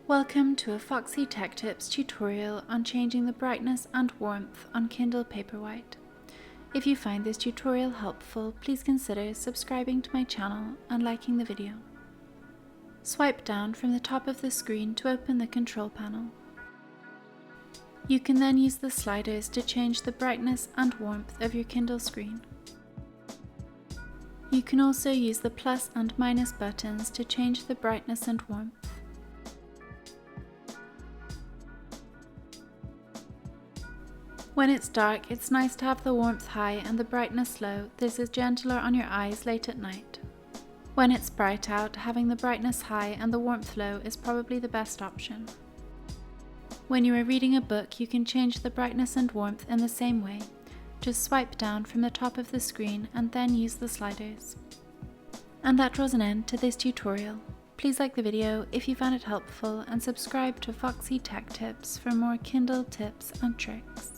Welcome to a Foxy Tech Tips tutorial on changing the brightness and warmth on Kindle Paperwhite. If you find this tutorial helpful, please consider subscribing to my channel and liking the video. Swipe down from the top of the screen to open the control panel. You can then use the sliders to change the brightness and warmth of your Kindle screen. You can also use the plus and minus buttons to change the brightness and warmth. When it's dark, it's nice to have the warmth high and the brightness low. This is gentler on your eyes late at night. When it's bright out, having the brightness high and the warmth low is probably the best option. When you are reading a book, you can change the brightness and warmth in the same way. Just swipe down from the top of the screen and then use the sliders. And that draws an end to this tutorial. Please like the video if you found it helpful and subscribe to Foxy Tech Tips for more Kindle tips and tricks.